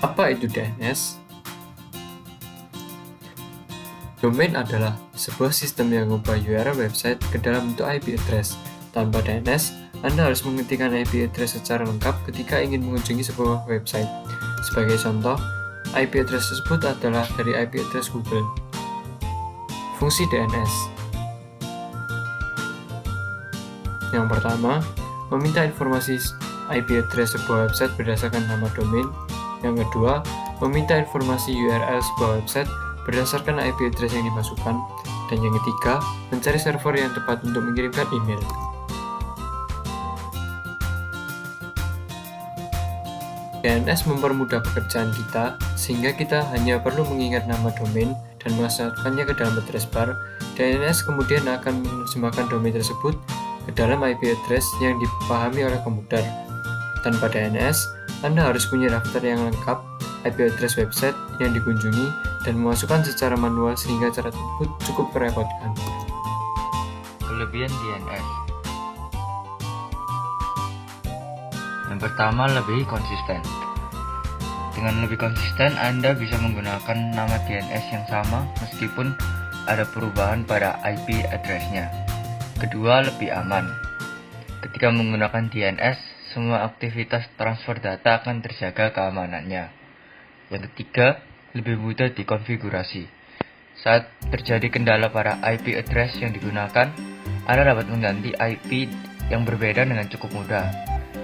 Apa itu DNS? Domain adalah sebuah sistem yang mengubah URL website ke dalam bentuk IP address. Tanpa DNS, Anda harus mengetikkan IP address secara lengkap ketika ingin mengunjungi sebuah website. Sebagai contoh, IP address tersebut adalah dari IP address Google. Fungsi DNS. Yang pertama, meminta informasi IP address sebuah website berdasarkan nama domain. Yang kedua, meminta informasi URL sebuah website berdasarkan IP address yang dimasukkan. Dan yang ketiga, mencari server yang tepat untuk mengirimkan email. DNS mempermudah pekerjaan kita, sehingga kita hanya perlu mengingat nama domain dan memasukkannya ke dalam address bar. DNS kemudian akan menerjemahkan domain tersebut ke dalam IP address yang dipahami oleh komputer. Tanpa DNS, Anda harus punya daftar yang lengkap IP address website yang dikunjungi dan memasukkan secara manual sehingga cara tersebut cukup merepotkan. Kelebihan DNS. Yang pertama, lebih konsisten. Dengan lebih konsisten, Anda bisa menggunakan nama DNS yang sama meskipun ada perubahan pada IP address-nya. Kedua, lebih aman. Ketika menggunakan DNS, semua aktivitas transfer data akan terjaga keamanannya. Yang ketiga, lebih mudah dikonfigurasi. Saat terjadi kendala pada IP address yang digunakan, Anda dapat mengganti IP yang berbeda dengan cukup mudah,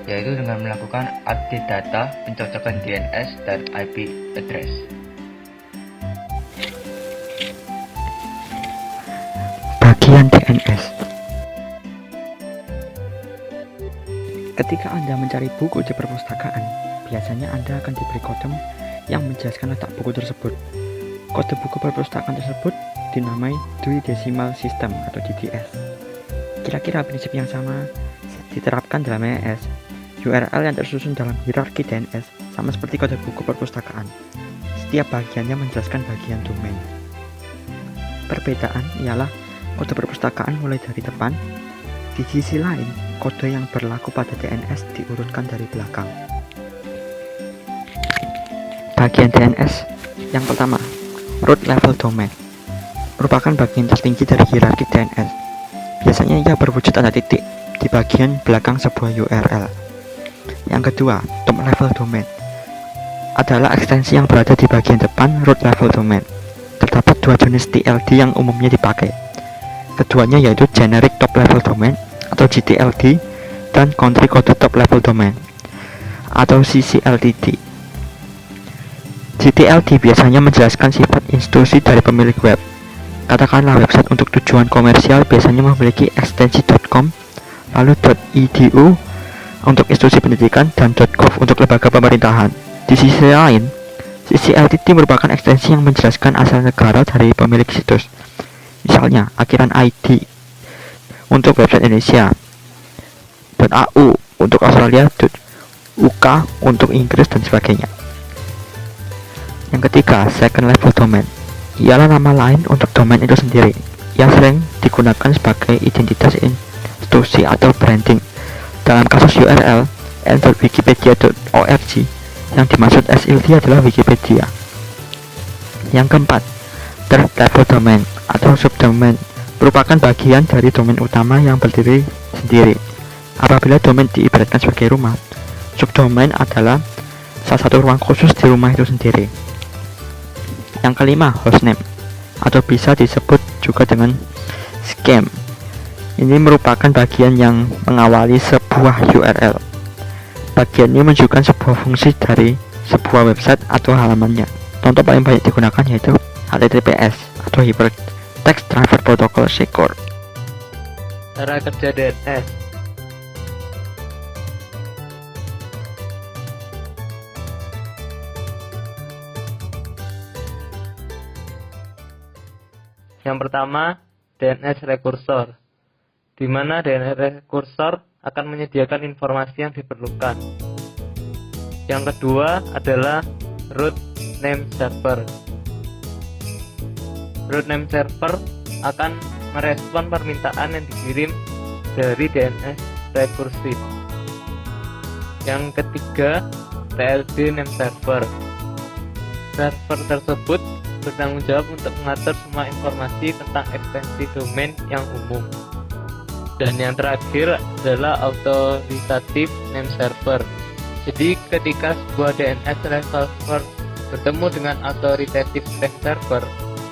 yaitu dengan melakukan update data pencocokan DNS dan IP address. Bagian DNS. Ketika Anda mencari buku di perpustakaan, biasanya Anda akan diberi kode yang menjelaskan letak buku tersebut. Kode buku perpustakaan tersebut dinamai Dewey Decimal System atau DDS. Kira-kira prinsip yang sama diterapkan dalam DNS. URL yang tersusun dalam hierarki DNS sama seperti kode buku perpustakaan. Setiap bagiannya menjelaskan bagian domain. Perbedaan ialah kode perpustakaan mulai dari depan. Di sisi lain, kode yang berlaku pada DNS diurutkan dari belakang. Bagian DNS yang pertama, root level domain, merupakan bagian tertinggi dari hierarki DNS. Biasanya ia berwujud tanda titik di bagian belakang sebuah URL. Yang kedua, top level domain adalah ekstensi yang berada di bagian depan root level domain. Terdapat dua jenis TLD yang umumnya dipakai. Keduanya yaitu generic top level domain atau GTLD dan country code top level domain atau CCLTD. GTLD biasanya menjelaskan sifat institusi dari pemilik web. Katakanlah website untuk tujuan komersial biasanya memiliki ekstensi .com, lalu .edu untuk institusi pendidikan, dan .gov untuk lembaga pemerintahan. Di sisi lain, CCLTD merupakan ekstensi yang menjelaskan asal negara dari pemilik situs. Misalnya, akhiran ID untuk website Indonesia, .au untuk Australia, .uk untuk Inggris, dan sebagainya. Yang ketiga, second level domain, ialah nama lain untuk domain itu sendiri, yang sering digunakan sebagai identitas institusi atau branding. Dalam kasus URL n.wikipedia.org, yang dimaksud SLD adalah Wikipedia. Yang keempat, third level domain atau subdomain merupakan bagian dari domain utama yang berdiri sendiri. Apabila domain diibaratkan sebagai rumah, subdomain adalah salah satu ruang khusus di rumah itu sendiri. Yang kelima, hostname atau bisa disebut juga dengan scheme. Ini merupakan bagian yang mengawali sebuah URL. Bagian ini menunjukkan sebuah fungsi dari sebuah website atau halamannya. Contoh paling banyak digunakan yaitu HTTPS atau Hypertext Transfer Protocol Secure. Cara kerja DNS. Yang pertama, DNS rekursor, di mana DNS rekursor akan menyediakan informasi yang diperlukan. Yang kedua adalah root name server. Root name server akan merespon permintaan yang dikirim dari DNS rekursif. Yang ketiga, TLD name server. Server tersebut bertanggung jawab untuk mengatur semua informasi tentang ekstensi domain yang umum. Dan yang terakhir adalah authoritative name server. Jadi ketika sebuah DNS resolver bertemu dengan authoritative name server,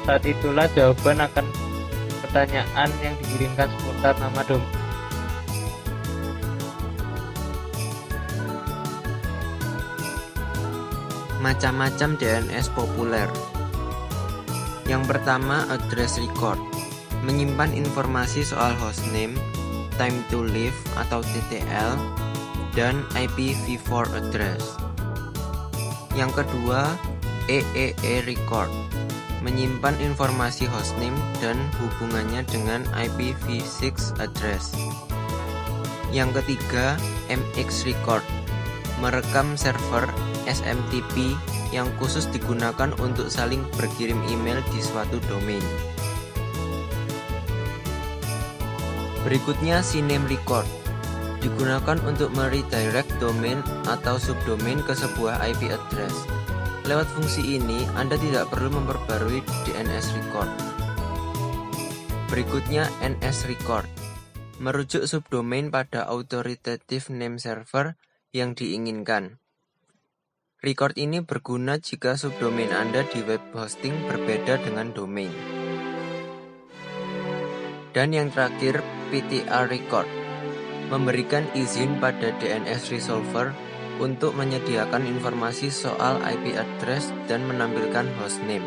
saat itulah jawaban akan pertanyaan yang dikirimkan seputar nama domain. Macam-macam DNS populer. Yang pertama, address record, menyimpan informasi soal hostname, time to live atau TTL, dan IPv4 address. Yang kedua, EEE record, menyimpan informasi hostname dan hubungannya dengan IPv6 address. Yang ketiga, MX record, merekam server SMTP yang khusus digunakan untuk saling berkirim email di suatu domain. Berikutnya CNAME record, digunakan untuk meredirect domain atau subdomain ke sebuah IP address. Lewat fungsi ini, Anda tidak perlu memperbarui DNS record. Berikutnya NS record, merujuk subdomain pada authoritative name server yang diinginkan. Record ini berguna jika subdomain Anda di web hosting berbeda dengan domain. Dan yang terakhir, PTR record, memberikan izin pada DNS resolver untuk menyediakan informasi soal IP address dan menampilkan hostname.